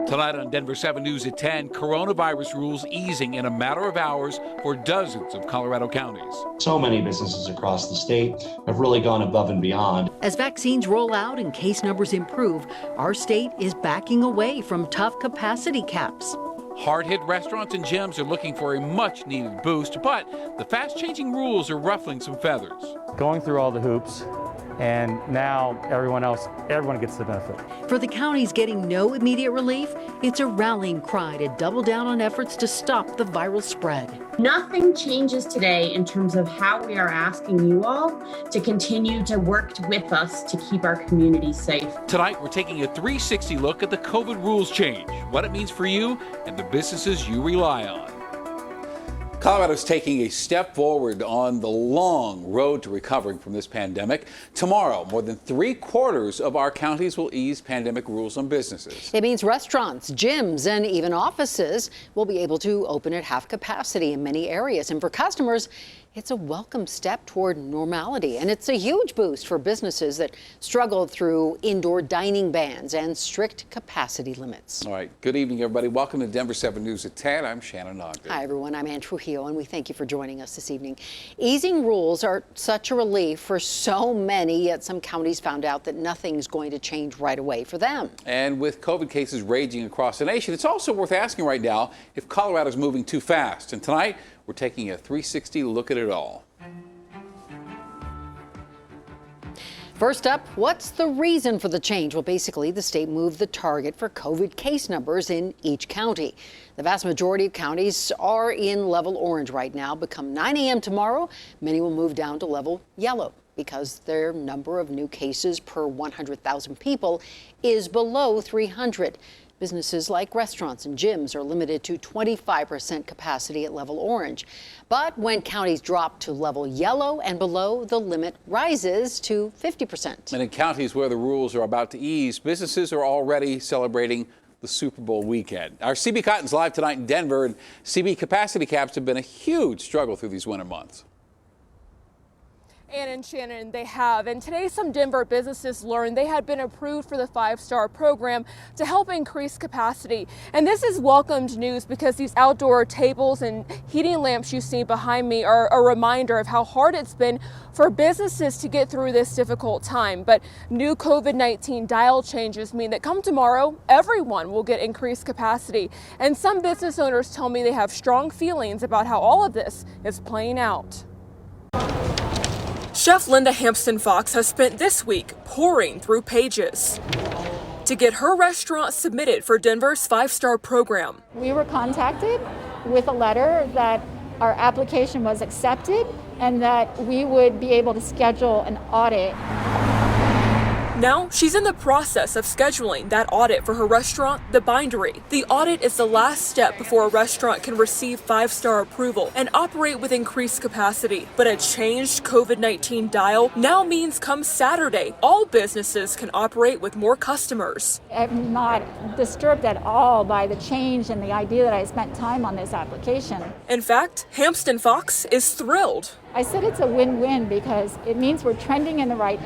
Tonight on Denver7 News at 10, coronavirus rules easing in a matter of hours for dozens of Colorado counties. So many businesses across the state have really gone above and beyond. As vaccines roll out and case numbers improve, our state is backing away from tough capacity caps. Hard-hit restaurants and gyms are looking for a much-needed boost, but the fast-changing rules are ruffling some feathers. Going through all the hoops, and now everyone gets the benefit. For the counties getting no immediate relief, it's a rallying cry to double down on efforts to stop the viral spread. Nothing changes today in terms of how we are asking you all to continue to work with us to keep our communities safe. Tonight, we're taking a 360 look at the COVID rules change, what it means for you and the businesses you rely on. Colorado's taking a step forward on the long road to recovering from this pandemic. Tomorrow, more than 3/4 of our counties will ease pandemic rules on businesses. It means restaurants, gyms, and even offices will be able to open at half capacity in many areas. And for customers, it's a welcome step toward normality. And it's a huge boost for businesses that struggled through indoor dining bans and strict capacity limits. All right. Good evening, everybody. Welcome to Denver7 News at 10. I'm Shannon Ogden. Hi, everyone. I'm Ann Trujillo, and we thank you for joining us this evening. Easing rules are such a relief for so many, yet some counties found out that nothing's going to change right away for them. And with COVID cases raging across the nation, it's also worth asking right now if Colorado's moving too fast. And tonight, we're taking a 360 look at it all. First up, what's the reason for the change? Well, basically, the state moved the target for COVID case numbers in each county. The vast majority of counties are in level orange right now. But come 9 a.m. tomorrow, many will move down to level yellow because their number of new cases per 100,000 people is below 300. Businesses like restaurants and gyms are limited to 25% capacity at level orange. But when counties drop to level yellow and below, the limit rises to 50%. And in counties where the rules are about to ease, businesses are already celebrating the Super Bowl weekend. Our CB Cotton's live tonight in Denver, and CB capacity caps have been a huge struggle through these winter months. Ann and Shannon, they have. And today, some Denver businesses learned they had been approved for the 5-star program to help increase capacity. And this is welcomed news because these outdoor tables and heating lamps you see behind me are a reminder of how hard it's been for businesses to get through this difficult time. But new COVID-19 dial changes mean that come tomorrow, everyone will get increased capacity. And some business owners tell me they have strong feelings about how all of this is playing out. Chef Linda Hampton Fox has spent this week pouring through pages to get her restaurant submitted for Denver's 5-star program. We were contacted with a letter that our application was accepted and that we would be able to schedule an audit. Now she's in the process of scheduling that audit for her restaurant, The Bindery. The audit is the last step before a restaurant can receive 5-star approval and operate with increased capacity. But a changed COVID-19 dial now means come Saturday, all businesses can operate with more customers. I'm not disturbed at all by the change and the idea that I spent time on this application. In fact, Hampton Fox is thrilled. I said it's a win-win because it means we're trending in the right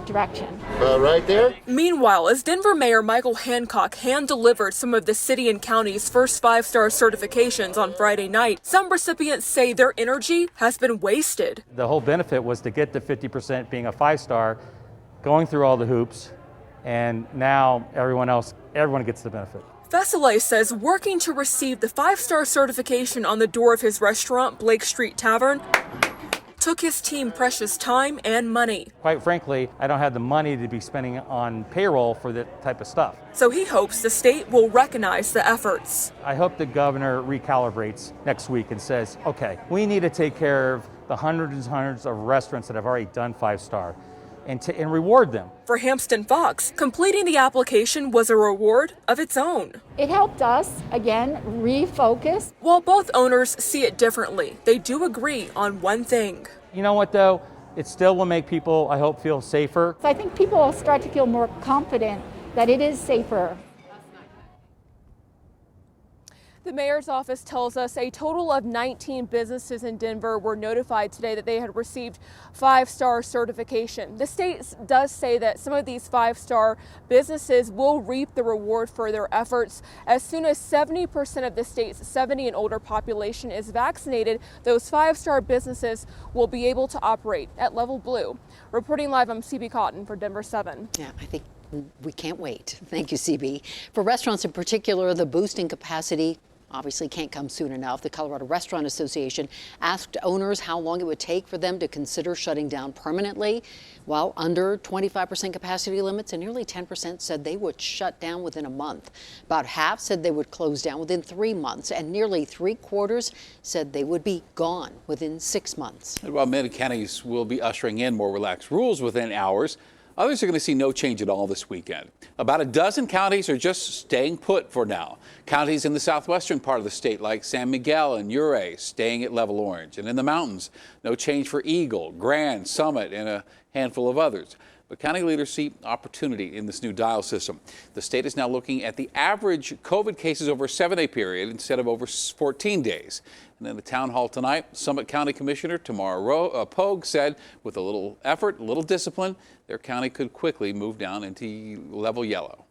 direction. Right there. Meanwhile, as Denver Mayor Michael Hancock hand-delivered some of the city and county's first 5-star certifications on Friday night, some recipients say their energy has been wasted. The whole benefit was to get to 50% being a 5-star, going through all the hoops, and now everyone gets the benefit. Veselay says working to receive the 5-star certification on the door of his restaurant, Blake Street Tavern, took his team precious time and money. Quite frankly, I don't have the money to be spending on payroll for that type of stuff. So he hopes the state will recognize the efforts. I hope the governor recalibrates next week and says, okay, we need to take care of the hundreds and hundreds of restaurants that have already done 5-star. And reward them. For Hampton Fox, completing the application was a reward of its own. It helped us, again, refocus. While both owners see it differently, they do agree on one thing. You know what, though? It still will make people, I hope, feel safer. So I think people will start to feel more confident that it is safer. The mayor's office tells us a total of 19 businesses in Denver were notified today that they had received 5-star certification. The state does say that some of these 5-star businesses will reap the reward for their efforts. As soon as 70% of the state's 70 and older population is vaccinated, those 5-star businesses will be able to operate at level blue. Reporting live, I'm CB Cotton for Denver7. Yeah, I think we can't wait. Thank you, CB. For restaurants in particular, the boost in capacity obviously can't come soon enough. The Colorado Restaurant Association asked owners how long it would take for them to consider shutting down permanently. While under 25% capacity limits, and nearly 10% said they would shut down within a month. About half said they would close down within 3 months, and nearly 3/4 said they would be gone within 6 months. And while many counties will be ushering in more relaxed rules within hours, others are going to see no change at all this weekend. About a dozen counties are just staying put for now. Counties in the southwestern part of the state like San Miguel and Ouray staying at level orange. And in the mountains, no change for Eagle, Grand, Summit, and a handful of others. But county leaders see opportunity in this new dial system. The state is now looking at the average COVID cases over a 7-day period instead of over 14 days. And in the town hall tonight, Summit County Commissioner Tamara Pogue said with a little effort, a little discipline, their county could quickly move down into level yellow.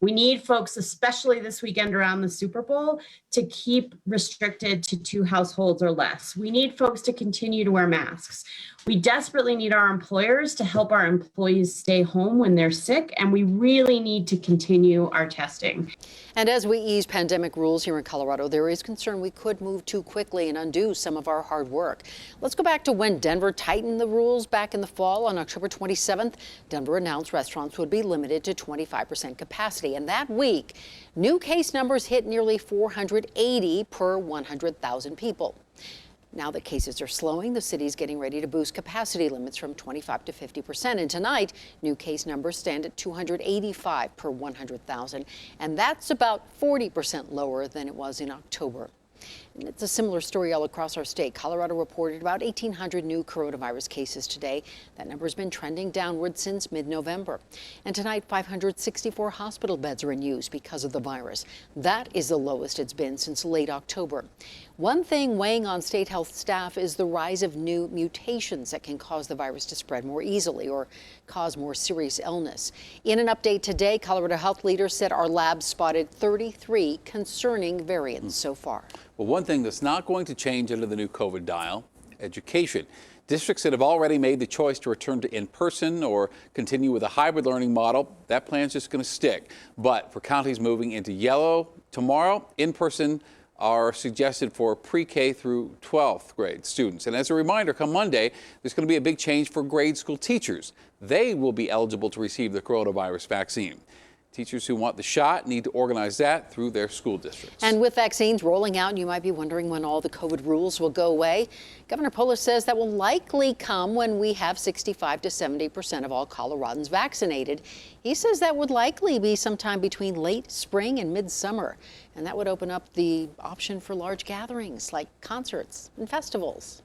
We need folks, especially this weekend around the Super Bowl, to keep restricted to 2 households or less. We need folks to continue to wear masks. We desperately need our employers to help our employees stay home when they're sick, and we really need to continue our testing. And as we ease pandemic rules here in Colorado, there is concern we could move too quickly and undo some of our hard work. Let's go back to when Denver tightened the rules back in the fall. On October 27th, Denver announced restaurants would be limited to 25% capacity. And that week, new case numbers hit nearly 480 per 100,000 people. Now that cases are slowing, the city's getting ready to boost capacity limits from 25 to 50%. And tonight, new case numbers stand at 285 per 100,000. And that's about 40% lower than it was in October. And it's a similar story all across our state. Colorado reported about 1,800 new coronavirus cases today. That number has been trending downward since mid-November. And tonight, 564 hospital beds are in use because of the virus. That is the lowest it's been since late October. One thing weighing on state health staff is the rise of new mutations that can cause the virus to spread more easily or cause more serious illness. In an update today, Colorado health leaders said our labs spotted 33 concerning variants so far. Well, one thing that's not going to change under the new COVID dial, education. Districts that have already made the choice to return to in-person or continue with a hybrid learning model, that plan's just going to stick. But for counties moving into yellow tomorrow, in-person are suggested for pre-K through 12th grade students. And as a reminder, come Monday, there's going to be a big change for grade school teachers. They will be eligible to receive the coronavirus vaccine. Teachers who want the shot need to organize that through their school districts. And with vaccines rolling out, you might be wondering when all the COVID rules will go away. Governor Polis says that will likely come when we have 65 to 70% of all Coloradans vaccinated. He says that would likely be sometime between late spring and midsummer. And that would open up the option for large gatherings like concerts and festivals.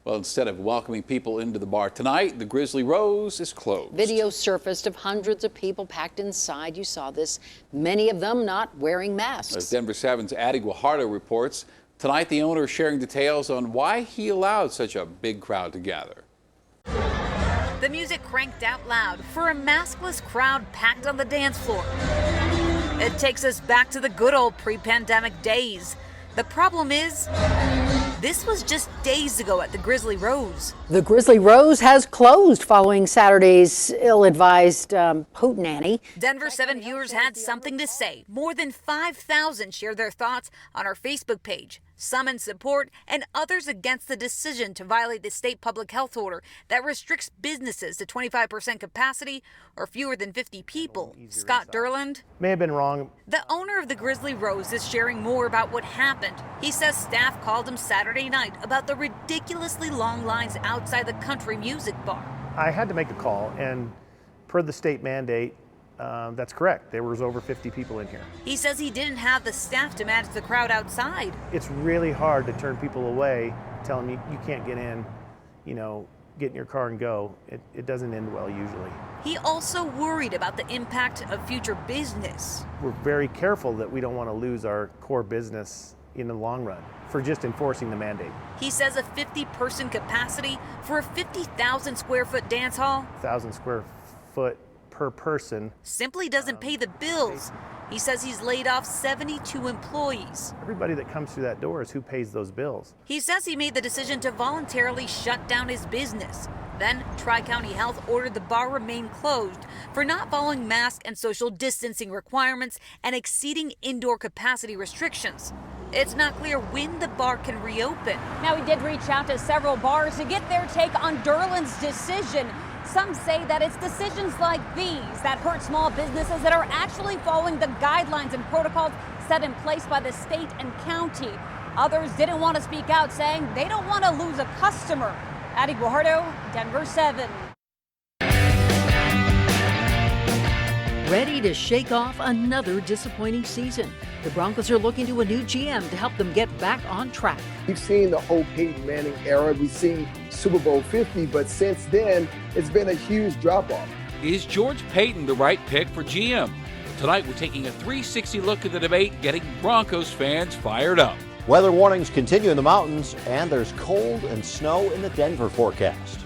Well, instead of welcoming people into the bar tonight, the Grizzly Rose is closed. Video surfaced of hundreds of people packed inside. You saw this, many of them not wearing masks. As Denver7's Addie Guajardo reports, tonight the owner is sharing details on why he allowed such a big crowd to gather. The music cranked out loud for a maskless crowd packed on the dance floor. It takes us back to the good old pre-pandemic days. The problem is, this was just days ago at the Grizzly Rose. The Grizzly Rose has closed following Saturday's ill-advised hootenanny. Denver7 viewers had something to say. More than 5,000 shared their thoughts on our Facebook page. Some in support and others against the decision to violate the state public health order that restricts businesses to 25% capacity or fewer than 50 people. Scott Durland may have been wrong. The owner of the Grizzly Rose is sharing more about what happened. He says staff called him Saturday night about the ridiculously long lines outside the country music bar. I had to make a call, and per the state mandate, that's correct. There was over 50 people in here. He says he didn't have the staff to manage the crowd outside. It's really hard to turn people away, tell them you can't get in, get in your car and go, it doesn't end well usually. He also worried about the impact of future business. We're very careful that we don't want to lose our core business in the long run for just enforcing the mandate. He says a 50-person capacity for a 50,000 square foot dance hall 1,000 square foot per person simply doesn't pay the bills. He says he's laid off 72 employees. Everybody that comes through that door is who pays those bills. He says he made the decision to voluntarily shut down his business. Then, Tri-County Health ordered the bar remain closed for not following mask and social distancing requirements and exceeding indoor capacity restrictions. It's not clear when the bar can reopen. Now, we did reach out to several bars to get their take on Derland's decision. Some say that it's decisions like these that hurt small businesses that are actually following the guidelines and protocols set in place by the state and county. Others didn't want to speak out, saying they don't want to lose a customer. Addie Guajardo, Denver7. Ready to shake off another disappointing season. The Broncos are looking to a new GM to help them get back on track. We've seen the whole Peyton Manning era. We've seen Super Bowl 50, but since then, it's been a huge drop-off. Is George Payton the right pick for GM? Tonight, we're taking a 360 look at the debate, getting Broncos fans fired up. Weather warnings continue in the mountains, and there's cold and snow in the Denver forecast.